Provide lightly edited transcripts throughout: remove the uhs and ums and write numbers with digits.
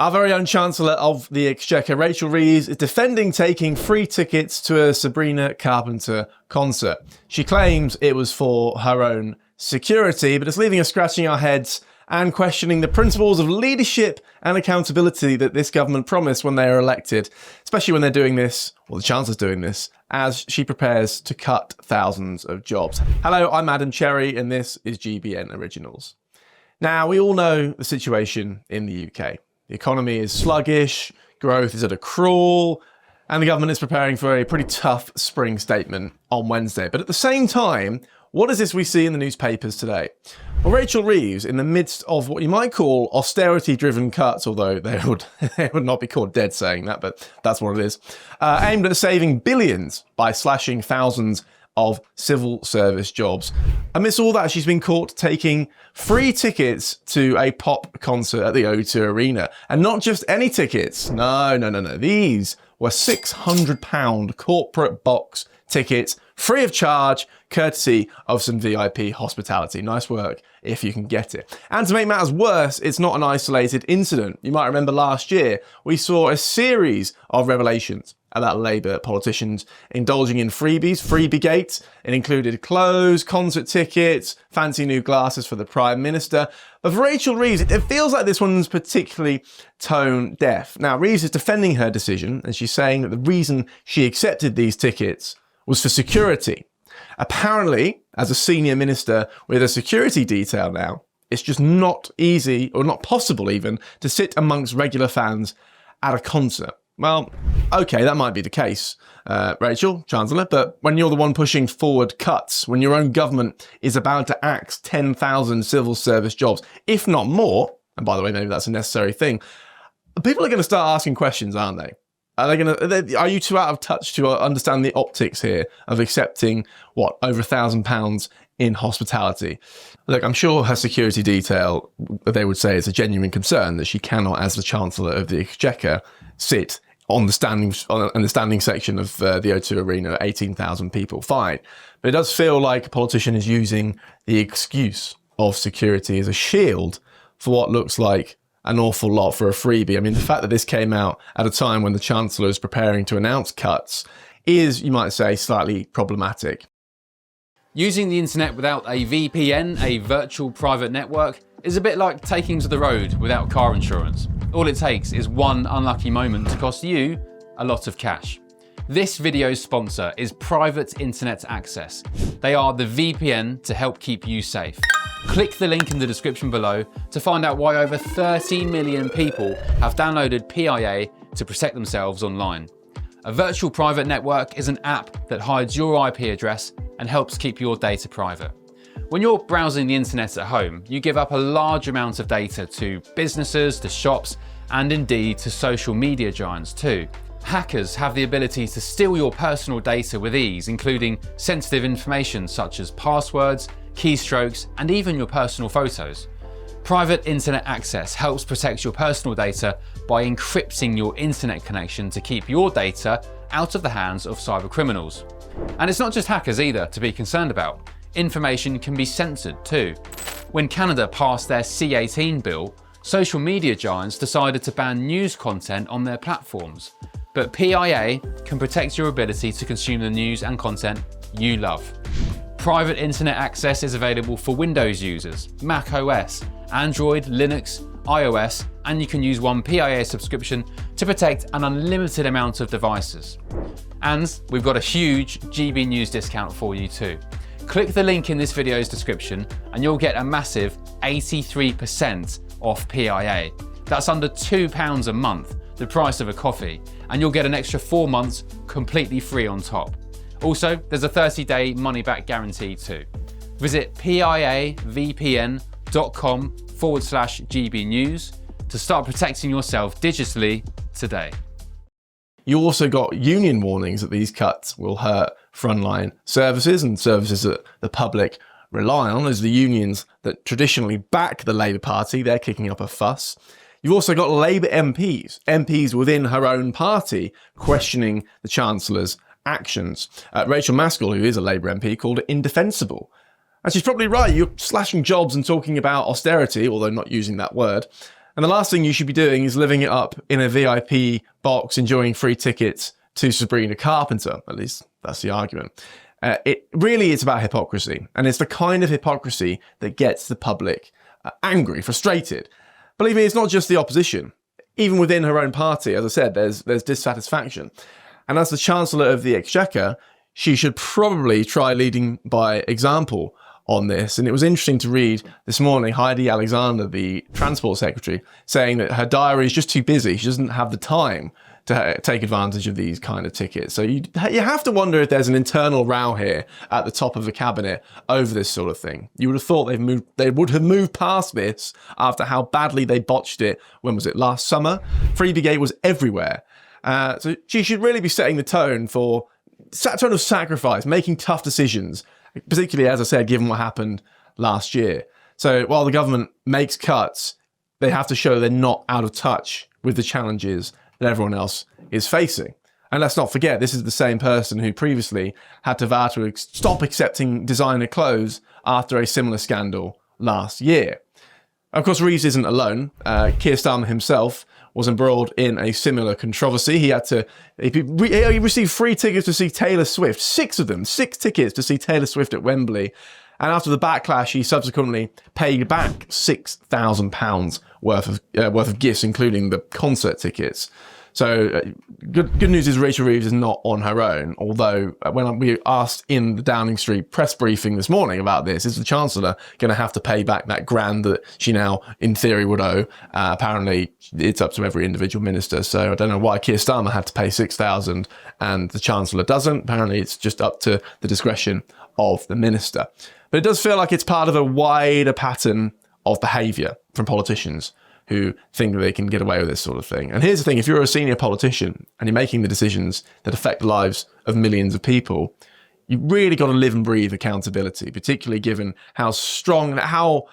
Our very own Chancellor of the Exchequer, Rachel Reeves, is defending taking free tickets to a Sabrina Carpenter concert. She claims it was for her own security, but it's leaving us scratching our heads and questioning the principles of leadership and accountability that this government promised when they are elected, especially when they're doing this, or the Chancellor's doing this, as she prepares to cut thousands of jobs. Hello, I'm Adam Cherry, and this is GBN Originals. Now, we all know the situation in the UK. The economy is sluggish, growth is at a crawl, and the government is preparing for a pretty tough spring statement on Wednesday. But at the same time, what is this we see in the newspapers today? Well, Rachel Reeves, in the midst of what you might call austerity-driven cuts, although they would not be caught dead saying that, but that's what it is, aimed at saving billions by slashing thousands of civil service jobs. Amidst all that, she's been caught taking free tickets to a pop concert at the O2 Arena. And not just any tickets. No. These were £600 corporate box tickets, free of charge, courtesy of some VIP hospitality. Nice work if you can get it. And to make matters worse, it's not an isolated incident. You might remember last year, we saw a series of revelations about Labour politicians indulging in freebies, freebie-gate. It included clothes, concert tickets, fancy new glasses for the Prime Minister. But for Rachel Reeves, it feels like this one's particularly tone deaf. Now, Reeves is defending her decision, and she's saying that the reason she accepted these tickets was for security. Apparently, as a senior minister with a security detail now, it's just not easy, or not possible even, to sit amongst regular fans at a concert. Well, okay, that might be the case, Rachel, Chancellor, but when you're the one pushing forward cuts, when your own government is about to axe 10,000 civil service jobs, if not more, and by the way, maybe that's a necessary thing, people are going to start asking questions, aren't they? Are you too out of touch to understand the optics here of accepting, what, over £1,000 in hospitality? Look, I'm sure her security detail, they would say, is a genuine concern that she cannot, as the Chancellor of the Exchequer, sit on the standing section of the O2 Arena, 18,000 people, fine. But it does feel like a politician is using the excuse of security as a shield for what looks like an awful lot for a freebie. I mean, the fact that this came out at a time when the Chancellor is preparing to announce cuts is, you might say, slightly problematic. Using the internet without a VPN, a virtual private network, is a bit like taking to the road without car insurance. All it takes is one unlucky moment to cost you a lot of cash. This video's sponsor is Private Internet Access. They are the VPN to help keep you safe. Click the link in the description below to find out why over 30 million people have downloaded PIA to protect themselves online. A virtual private network is an app that hides your IP address and helps keep your data private. When you're browsing the internet at home, you give up a large amount of data to businesses, to shops, and indeed to social media giants too. Hackers have the ability to steal your personal data with ease, including sensitive information such as passwords, keystrokes, and even your personal photos. Private Internet Access helps protect your personal data by encrypting your internet connection to keep your data out of the hands of cyber criminals. And it's not just hackers either to be concerned about. Information can be censored too. When Canada passed their C18 bill, social media giants decided to ban news content on their platforms. But PIA can protect your ability to consume the news and content you love. Private Internet Access is available for Windows users, Mac OS, Android, Linux, iOS, and you can use one PIA subscription to protect an unlimited amount of devices. And we've got a huge GBNews discount for you too. Click the link in this video's description and you'll get a massive 83% off PIA. That's under £2 a month, the price of a coffee, and you'll get an extra 4 months completely free on top. Also, there's a 30-day money-back guarantee too. Visit piavpn.com/GBNews to start protecting yourself digitally today. You also got union warnings that these cuts will hurt frontline services and services that the public rely on, as the unions that traditionally back the Labour Party, they're kicking up a fuss. You've also got Labour MPs within her own party questioning the Chancellor's actions. Rachel Maskell, who is a Labour MP, called it indefensible. And she's probably right. You're slashing jobs and talking about austerity, although not using that word. And the last thing you should be doing is living it up in a VIP box, enjoying free tickets to Sabrina Carpenter. At least that's the argument. It really is about hypocrisy. And it's the kind of hypocrisy that gets the public angry, frustrated. Believe me, it's not just the opposition. Even within her own party, as I said, there's dissatisfaction. And as the Chancellor of the Exchequer, she should probably try leading by example on this. And it was interesting to read this morning Heidi Alexander, the Transport Secretary, saying that her diary is just too busy. She doesn't have the time to take advantage of these kind of tickets. So you have to wonder if there's an internal row here at the top of the cabinet over this sort of thing. You would have thought they would have moved past this after how badly they botched it. When was it? Last summer? Freebie was everywhere. So she should really be setting the tone for tone of sacrifice, making tough decisions, particularly, as I said, given what happened last year. So while the government makes cuts, they have to show they're not out of touch with the challenges that everyone else is facing. And let's not forget, this is the same person who previously had to vow to stop accepting designer clothes after a similar scandal last year. Of course, Reeves isn't alone. Keir Starmer himself was embroiled in a similar controversy. He received free tickets to see Taylor Swift, 6 of them, 6 tickets to see Taylor Swift at Wembley. And after the backlash, he subsequently paid back £6,000 worth of gifts, including the concert tickets. So good news is Rachel Reeves is not on her own, although when we asked in the Downing Street press briefing this morning about this, is the Chancellor going to have to pay back that grand that she now, in theory, would owe? Apparently, it's up to every individual minister, so I don't know why Keir Starmer had to pay £6,000 and the Chancellor doesn't. Apparently, it's just up to the discretion of the minister. But it does feel like it's part of a wider pattern of behaviour from politicians who think that they can get away with this sort of thing. And here's the thing, if you're a senior politician and you're making the decisions that affect the lives of millions of people, you've really got to live and breathe accountability, particularly given how strong, how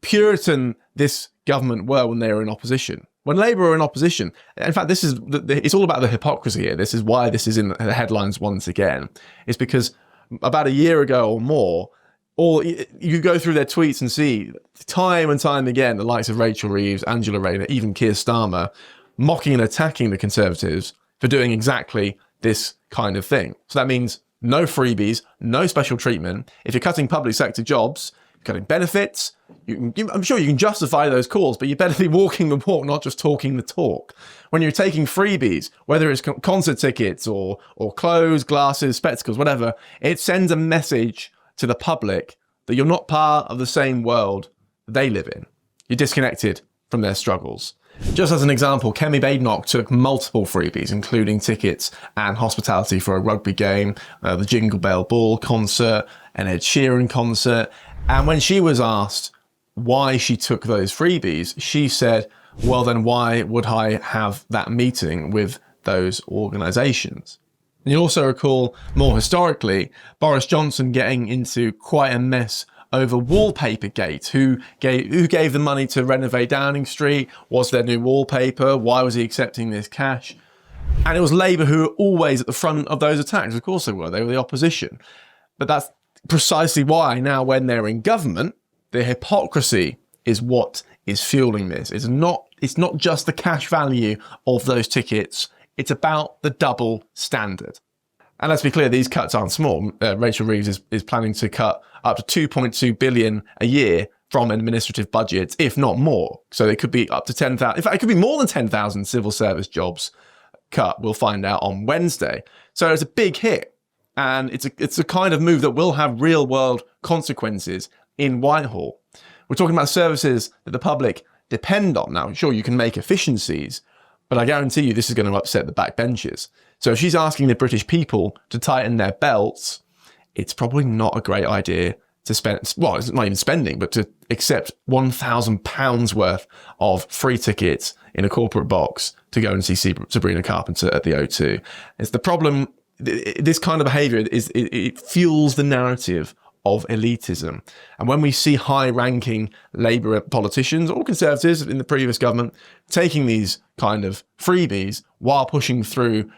Puritan this government were when they were in opposition. When Labour were in opposition, in fact, it's all about the hypocrisy here. This is why this is in the headlines once again. It's because about a year ago or more, you go through their tweets and see time and time again the likes of Rachel Reeves, Angela Rayner, even Keir Starmer mocking and attacking the Conservatives for doing exactly this kind of thing. So that means no freebies, no special treatment. If you're cutting public sector jobs, cutting benefits, I'm sure you can justify those calls, but you better be walking the walk, not just talking the talk. When you're taking freebies, whether it's concert tickets or clothes, glasses, spectacles, whatever, it sends a message to the public that you're not part of the same world they live in. You're disconnected from their struggles. Just as an example, Kemi Badenoch took multiple freebies, including tickets and hospitality for a rugby game, the Jingle Bell Ball concert, an Ed Sheeran concert. And when she was asked why she took those freebies, she said, well, then why would I have that meeting with those organisations? And you also recall, more historically, Boris Johnson getting into quite a mess over Wallpapergate. Who gave the money to renovate Downing Street? Was there new wallpaper? Why was he accepting this cash? And it was Labour who were always at the front of those attacks. Of course they were. They were the opposition. But that's precisely why now when they're in government, the hypocrisy is what is fueling this. It's not just the cash value of those tickets. It's about the double standard. And let's be clear, these cuts aren't small. Rachel Reeves is planning to cut up to $2.2 billion a year from administrative budgets, if not more. So it could be up to 10,000. In fact, it could be more than 10,000 civil service jobs cut. We'll find out on Wednesday. So it's a big hit. And it's a kind of move that will have real world consequences in Whitehall. We're talking about services that the public depend on. Now, sure, you can make efficiencies, but I guarantee you this is going to upset the backbenchers. So if she's asking the British people to tighten their belts, it's probably not a great idea to spend, well, it's not even spending, but to accept £1,000 worth of free tickets in a corporate box to go and see Sabrina Carpenter at the O2. It's the problem, this kind of behaviour it fuels the narrative of elitism. And when we see high-ranking Labour politicians or Conservatives in the previous government taking these kind of freebies while pushing through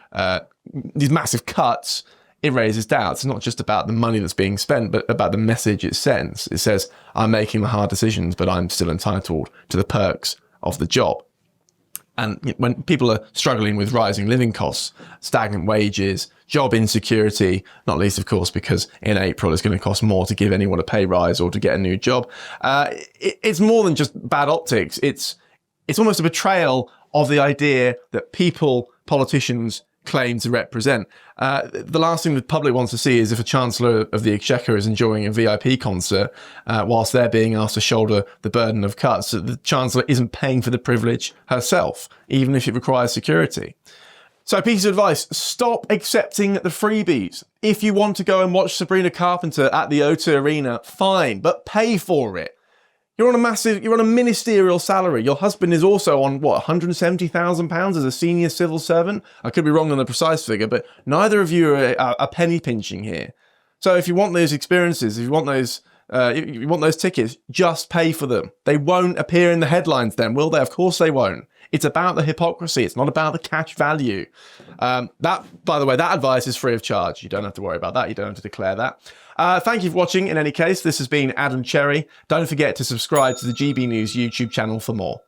these massive cuts, it raises doubts. It's not just about the money that's being spent, but about the message it sends. It says, I'm making the hard decisions, but I'm still entitled to the perks of the job. And when people are struggling with rising living costs, stagnant wages, job insecurity, not least, of course, because in April it's going to cost more to give anyone a pay rise or to get a new job. It's more than just bad optics. It's almost a betrayal of the idea that politicians claim to represent. The last thing the public wants to see is if a Chancellor of the Exchequer is enjoying a VIP concert whilst they're being asked to shoulder the burden of cuts, that the Chancellor isn't paying for the privilege herself, even if it requires security. So, piece of advice, stop accepting the freebies. If you want to go and watch Sabrina Carpenter at the O2 Arena, fine, but pay for it. You're on a ministerial salary. Your husband is also on, what, £170,000 as a senior civil servant? I could be wrong on the precise figure, but neither of you are penny pinching here. So if you want those experiences, if you want those tickets, just pay for them. They won't appear in the headlines then, will they? Of course they won't. It's about the hypocrisy. It's not about the cash value. By the way, that advice is free of charge. You don't have to worry about that. You don't have to declare that. Thank you for watching. In any case, this has been Adam Cherry. Don't forget to subscribe to the GB News YouTube channel for more.